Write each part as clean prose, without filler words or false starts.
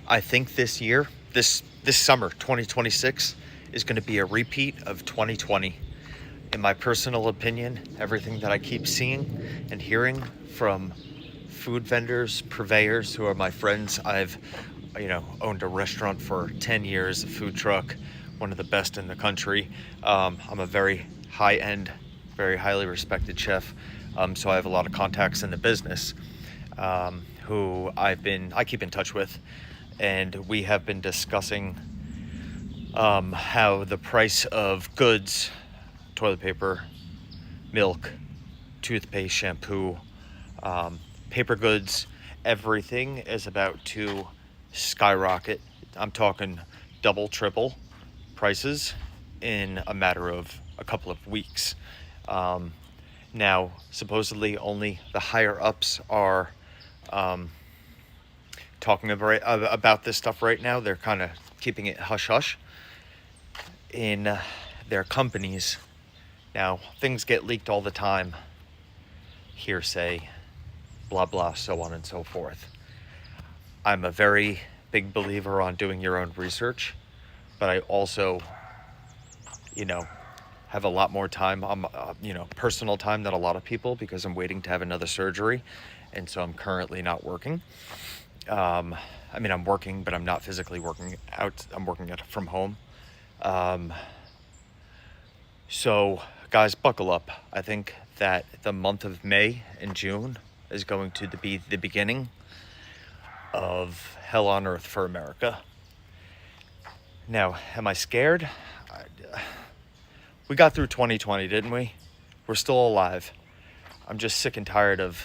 I think this year, this summer, 2026, is going to be a repeat of 2020. In my personal opinion, everything that I keep seeing and hearing from food vendors, purveyors who are my friends. I've, owned a restaurant for 10 years, a food truck, one of the best in the country. I'm a very high end, very highly respected chef. So I have a lot of contacts in the business, who I keep in touch with. And we have been discussing how the price of goods, toilet paper, milk, toothpaste, shampoo, paper goods, everything is about to skyrocket. I'm talking double, triple prices in a matter of a couple of weeks. Now, supposedly only the higher ups are talking about this stuff right now. They're kind of keeping it hush hush in their companies. Now, things get leaked all the time. Hearsay, blah, blah, so on and so forth. I'm a very big believer on doing your own research, but I also, have a lot more time, personal time than a lot of people because I'm waiting to have another surgery. And so I'm currently not working. I'm working, but I'm not physically working out. I'm working from home. So guys, buckle up. I think that the month of May and June is going to be the beginning of hell on earth for America. Now, am I scared? We got through 2020, didn't we? We're still alive. I'm just sick and tired of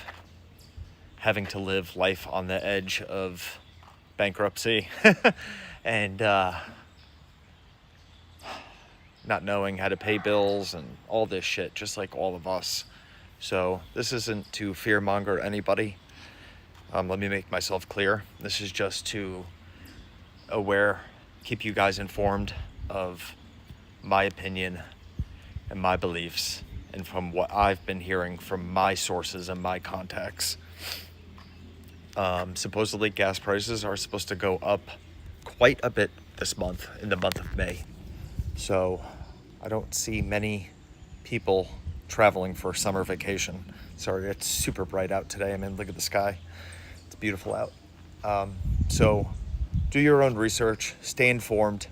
having to live life on the edge of bankruptcy and not knowing how to pay bills and all this shit, just like all of us. So this isn't to fearmonger anybody. Let me make myself clear. This is just to keep you guys informed of my opinion and my beliefs, and from what I've been hearing from my sources and my contacts. Supposedly gas prices are supposed to go up quite a bit this month, in the month of May. So I don't see many people traveling for summer vacation. Sorry, it's super bright out today. Look at the sky. It's beautiful out. So do your own research, stay informed,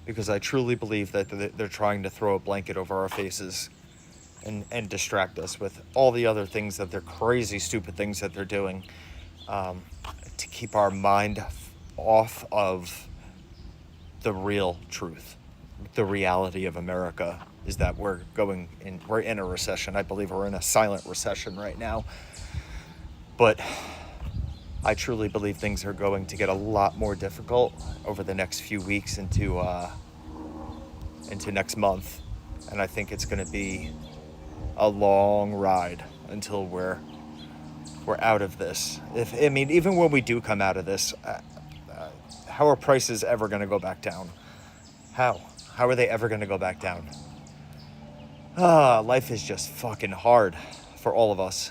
because I truly believe that they're trying to throw a blanket over our faces and distract us with all the other things that they're crazy, stupid things that they're doing, to keep our mind off of the real truth. The reality of America is that we're in a recession. I believe we're in a silent recession right now. But I truly believe things are going to get a lot more difficult over the next few weeks into next month. And I think it's going to be a long ride until we're out of this. Even when we do come out of this, how are prices ever going to go back down? How are they ever going to go back down? Life is just fucking hard for all of us.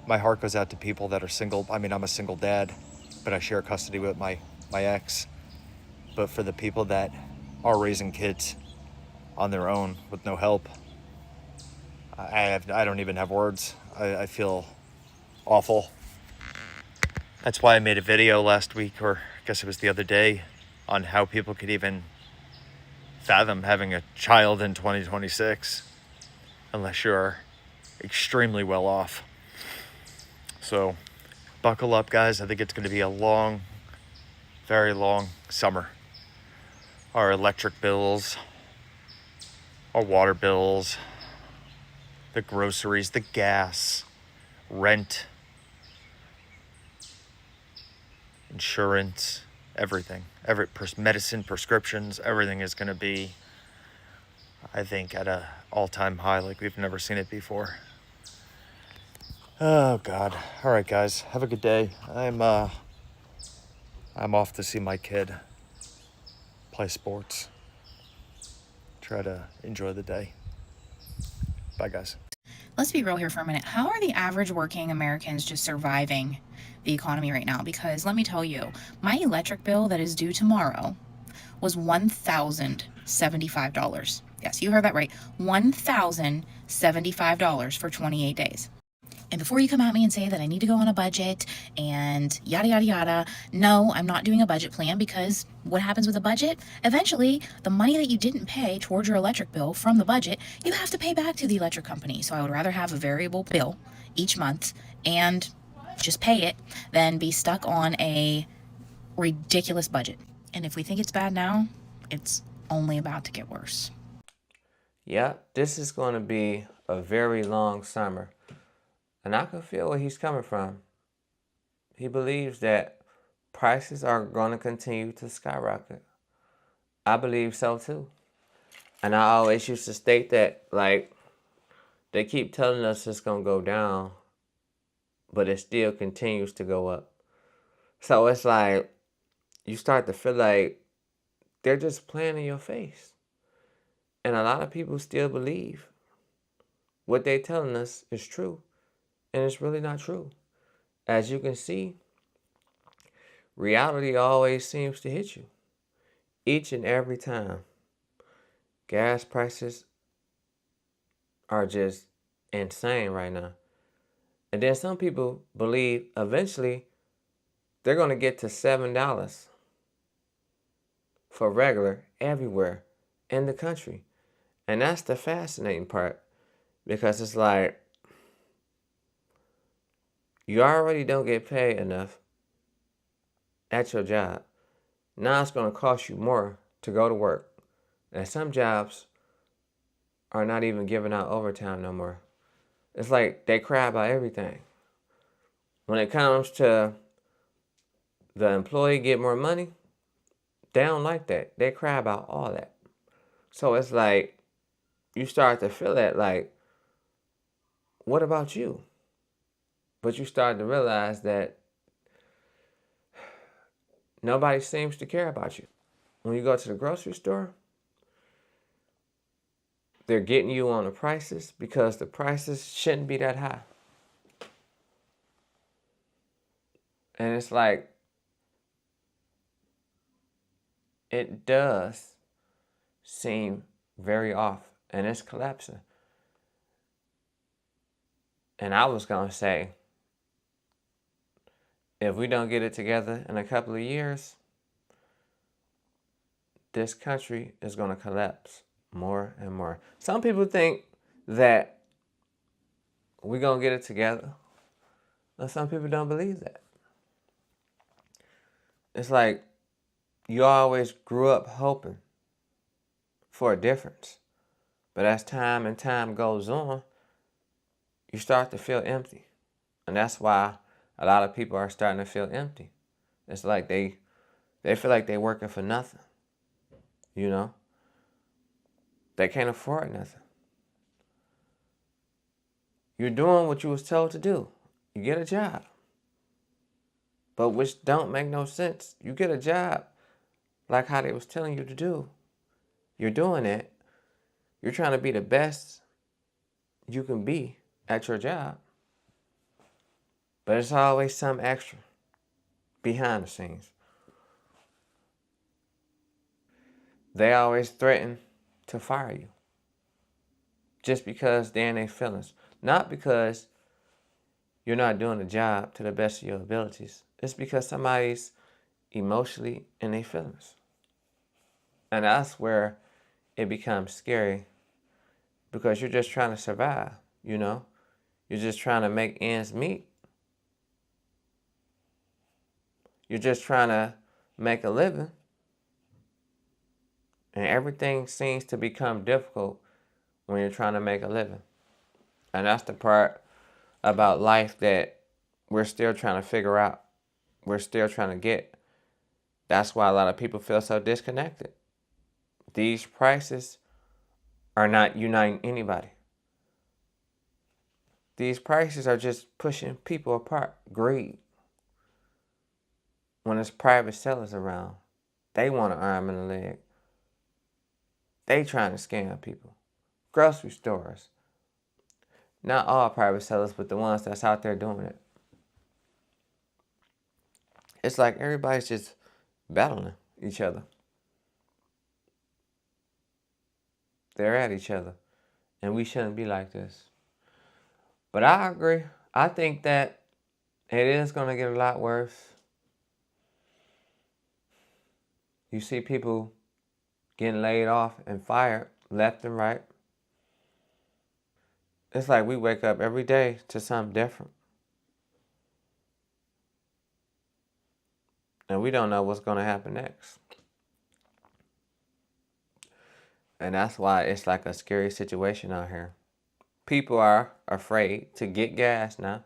My heart goes out to people that are single. I'm a single dad, but I share custody with my ex. But for the people that are raising kids on their own with no help, I don't even have words. I feel awful. That's why I made a video last week, or I guess it was the other day, on how people could even fathom having a child in 2026 unless you're extremely well off. So buckle up, guys. I think it's going to be a long, very long summer. Our electric bills, our water bills, the groceries, the gas, rent, insurance, everything, medicine, prescriptions, everything is going to be, I think, at a all-time high like we've never seen it before. Oh God. All right, guys, have a good day. I'm off to see my kid play sports. Try to enjoy the day. Bye, guys. Let's be real here for a minute. How are the average working Americans just surviving the economy right now, because let me tell you, my electric bill that is due tomorrow was $1,075. Yes, you heard that right. $1,075 for 28 days. And before you come at me and say that I need to go on a budget and yada, yada, yada, no, I'm not doing a budget plan, because what happens with a budget? Eventually, the money that you didn't pay towards your electric bill from the budget, you have to pay back to the electric company. So I would rather have a variable bill each month and just pay it than be stuck on a ridiculous budget. And if we think it's bad now, it's only about to get worse. Yeah, this is going to be a very long summer. And I can feel where he's coming from. He believes that prices are going to continue to skyrocket. I believe so too. And I always used to state that, like, they keep telling us it's going to go down, but it still continues to go up. So it's like, you start to feel like they're just playing in your face. And a lot of people still believe what they're telling us is true. And it's really not true. As you can see, reality always seems to hit you each and every time. Gas prices are just insane right now. And then some people believe eventually they're going to get to $7 for regular everywhere in the country. And that's the fascinating part, because it's like you already don't get paid enough at your job. Now it's going to cost you more to go to work. And some jobs are not even giving out overtime no more. It's like they cry about everything. When it comes to the employee get more money, they don't like that. They cry about all that. So it's like you start to feel that, like, what about you? But you start to realize that nobody seems to care about you. When you go to the grocery store, they're getting you on the prices because the prices shouldn't be that high. And it's like, it does seem very off, and it's collapsing. And I was going to say, if we don't get it together in a couple of years, this country is going to collapse more and more. Some people think that we're going to get it together, and some people don't believe that. It's like you always grew up hoping for a difference. But as time and time goes on, you start to feel empty. And that's why a lot of people are starting to feel empty. It's like they feel like they're working for nothing. You know? They can't afford nothing. You're doing what you was told to do. You get a job. But which don't make no sense. You get a job like how they was telling you to do. You're doing it. You're trying to be the best you can be at your job. But it's always some extra behind the scenes. They always threaten to fire you just because they're in their feelings. Not because you're not doing the job to the best of your abilities. It's because somebody's emotionally in their feelings. And that's where it becomes scary, because you're just trying to survive, you know? You're just trying to make ends meet. You're just trying to make a living. And everything seems to become difficult when you're trying to make a living. And that's the part about life that we're still trying to figure out. We're still trying to get. That's why a lot of people feel so disconnected. These prices are not uniting anybody. These prices are just pushing people apart. Greed. When there's private sellers around, they want an arm and a leg. They trying to scam people. Grocery stores. Not all private sellers, but the ones that's out there doing it. It's like everybody's just battling each other. They're at each other. And we shouldn't be like this. But I agree. I think that it is going to get a lot worse. You see people getting laid off and fired left and right. It's like we wake up every day to something different. And we don't know what's going to happen next. And that's why it's like a scary situation out here. People are afraid to get gas now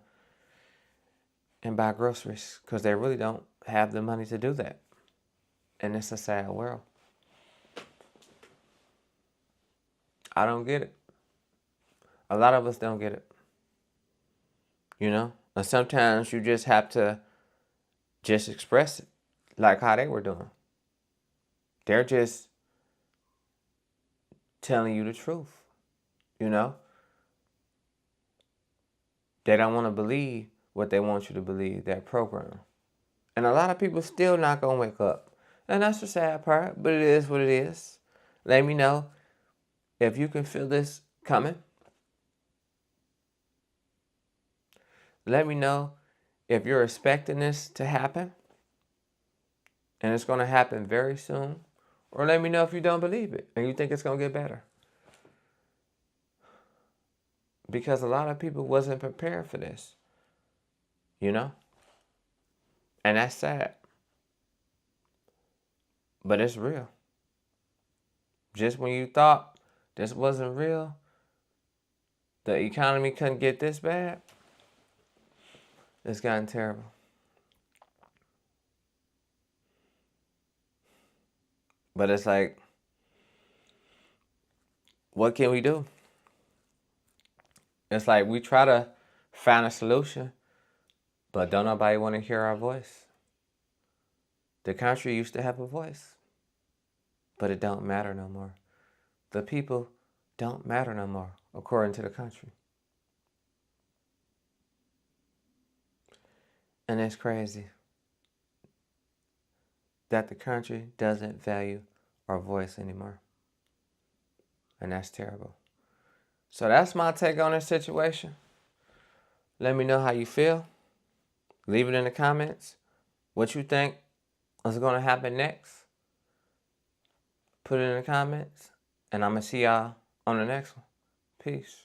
and buy groceries because they really don't have the money to do that. And it's a sad world. I don't get it. A lot of us don't get it. You know? And sometimes you just have to just express it like how they were doing. They're just telling you the truth. You know? They don't want to believe what they want you to believe, that program. And a lot of people still not going to wake up. And that's the sad part, but it is what it is. Let me know if you can feel this coming. Let me know if you're expecting this to happen and it's going to happen very soon. Or let me know if you don't believe it and you think it's going to get better. Because a lot of people wasn't prepared for this. You know? And that's sad. But it's real. Just when you thought this wasn't real, the economy couldn't get this bad, it's gotten terrible. But it's like, what can we do? It's like we try to find a solution, but don't nobody want to hear our voice. The country used to have a voice, but it don't matter no more. The people don't matter no more, according to the country. And it's crazy that the country doesn't value our voice anymore. And that's terrible. So that's my take on this situation. Let me know how you feel. Leave it in the comments. What you think is going to happen next. Put it in the comments. And I'm going to see y'all on the next one. Peace.